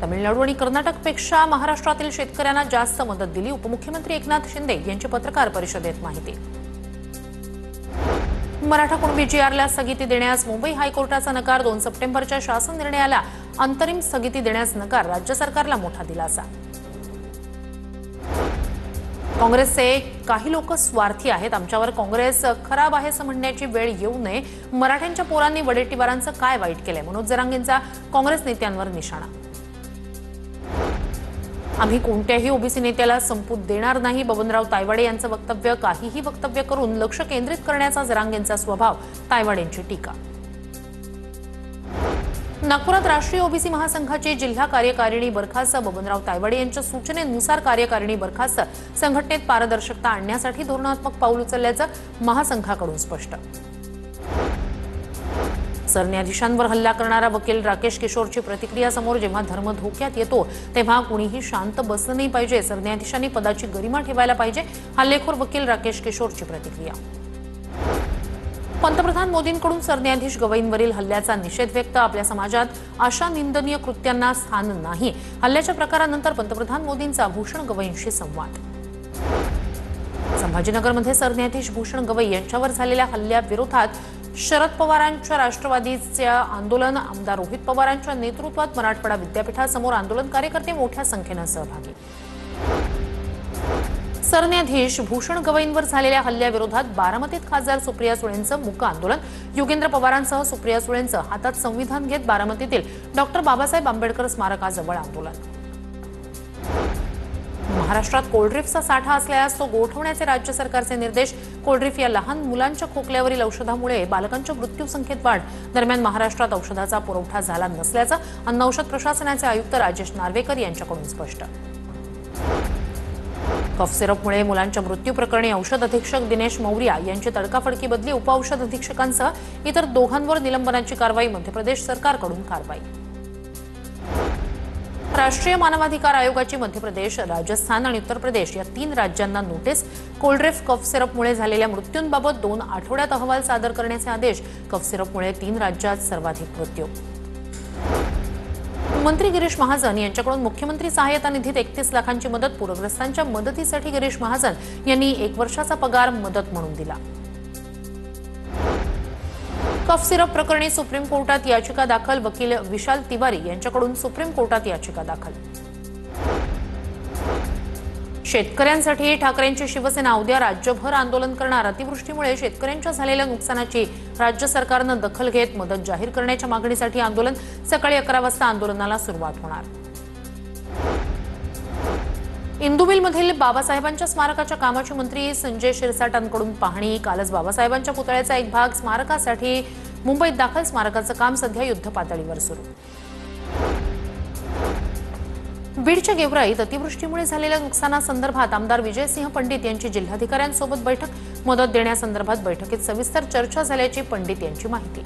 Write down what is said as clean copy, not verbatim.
तमिळनाडू आणि कर्नाटकपेक्षा महाराष्ट्रातील शेतकऱ्यांना जास्त मदत दिली, उपमुख्यमंत्री एकनाथ शिंदे यांची पत्रकार परिषदेत माहिती। मराठा कुणबी जीआरला स्थगिती देण्यास मुंबई हायकोर्टाचा नकार, 2 सप्टेंबरच्या शासन निर्णयाला अंतरिम स्थगिती देण्यास नकार, राज्य सरकारला मोठा दिलासा। काँग्रेसचे काही लोक स्वार्थी आहेत, आमच्यावर काँग्रेस खराब आहे असं म्हणण्याची वेळ येऊ नये। मराठ्यांच्या पोरांनी वडेट्टीवारांचं काय वाईट केलंय, मनोज जरांगेंचा काँग्रेस नेत्यांवर निशाणा। आम्ही कोणत्याही ओबीसी नेत्याला संपू देणार नाही, बबनराव तायवाडे यांचं वक्तव्य काहीही वक्तव्य करून लक्ष केंद्रित करण्याचा जरांगेंचा स्वभाव, तायवाडेंची टीका। नागपुरात राष्ट्रीय ओबीसी महासंघाची जिल्हा कार्यकारिणी बरखास्त, बबनराव तायवाडे यांच्या सूचनेनुसार कार्यकारिणी बरखास्त, संघटनेत पारदर्शकता आणण्यासाठी धोरणात्मक पाऊल उचलल्याचं महासंघाकडून स्पष्ट। सरन्यायाधीशांवर हल्ला करणारा वकील राकेश किशोरची प्रतिक्रिया समोर, जेव्हा धर्म धोक्यात येतो तेव्हा कुणीही शांत बसलं नाही पाहिजे, सरन्यायाधीशांनी पदाची गरिमा ठेवायला पाहिजे, हल्लेखोर वकील राकेश किशोरची प्रतिक्रिया। पंतप्रधान मोदींकडून सरन्यायाधीश गवईंवरील हल्ल्याचा निषेध व्यक्त, आपल्या समाजात अशा निंदनीय कृत्यांना स्थान नाही, हल्ल्याच्या प्रकारानंतर पंतप्रधान मोदींचा भूषण गवईंशी संवाद। संभाजीनगरमध्ये सरन्यायाधीश भूषण गवई यांच्यावर झालेल्या हल्ल्याविरोधात शरद पवारांच्या राष्ट्रवादीचे आंदोलन, आमदार रोहित पवारांच्या नेतृत्वात मराठवाडा विद्यापीठासमोर आंदोलन, कार्यकर्ते मोठ्या संख्येने सहभागी। सरन्यायाधीश भूषण गवईंवर झालेल्या हल्ल्याविरोधात बारामतीत खासदार सुप्रिया सुळेंचं मूक आंदोलन, योगेंद्र पवारांसह सुप्रिया सुळेंचं हातात संविधान घेत बारामतीतील डॉक्टर बाबासाहेब आंबेडकर स्मारकाजवळ आंदोलन। महाराष्ट्रात कोल्ड्रिफ्टचा साठा असल्यास तो गोठवण्याचे राज्य सरकारचे निर्देश, कोल्ड्रिफ्ट या लहान मुलांच्या खोकल्यावरील औषधामुळे बालकांच्या मृत्यू संख्येत वाढ, दरम्यान महाराष्ट्रात औषधाचा पुरवठा झाला नसल्याचं अन्न औषध प्रशासनाचे आयुक्त राजेश नार्वेकर यांच्याकडून स्पष्ट। कफ सिरपमुळे मुलांच्या मृत्यू प्रकरणी औषध अधीक्षक दिनेश मौर्या यांची तडकाफडकी बदली, उपऔषध अधीक्षकांसह इतर दोघांवर निलंबनाची कारवाई, मध्य प्रदेश सरकारकडून कारवाई। राष्ट्रीय मानवाधिकार आयोगाची मध्य प्रदेश, राजस्थान आणि उत्तर प्रदेश या 3 राज्यांना नोटीस, कोल्ड्रिफ्ट कफ सिरपमुळे झालेल्या मृत्यूंबाबत 2 आठवड्यात अहवाल सादर करण्याचे आदेश, कफ सिरपमुळे 3 राज्यात सर्वाधिक मृत्यू। मंत्री गिरीश महाजन यांच्याकडून मुख्यमंत्री सहायता निधीत 31 लाखांची मदत, पूरग्रस्तांच्या मदतीसाठी गिरीश महाजन यांनी 1 वर्षाचा पगार मदत म्हणून दिला। कफ सिरप प्रकरणी सुप्रीम कोर्टात याचिका दाखल, वकील विशाल तिवारी यांच्याकडून सुप्रीम कोर्टात याचिका दाखल। शेतकऱ्यांसाठी ठाकरेंची शिवसेना उद्या राज्यभर आंदोलन करणार, अतिवृष्टीमुळे शेतकऱ्यांच्या झालेल्या नुकसानाची राज्य सरकारनं दखल घेत मदत जाहीर करण्याच्या मागणीसाठी आंदोलन, सकाळी 11 वाजता आंदोलनाला सुरुवात होणार। इंदुमिलमधील बाबासाहेबांच्या स्मारकाच्या कामाची मंत्री संजय शिरसाटांकडून पाहणी, कालच बाबासाहेबांच्या पुतळ्याचा एक भाग स्मारकासाठी मुंबईत दाखल, स्मारकाचं काम सध्या युद्धपातळीवर सुरू। बीडच्या गेवराईत अतिवृष्टीमुळे झालेल्या नुकसानासंदर्भात आमदार विजयसिंह पंडित यांची जिल्हाधिकाऱ्यांसोबत बैठक, मदत देण्यासंदर्भात बैठकीत सविस्तर चर्चा झाल्याची पंडित यांची माहिती।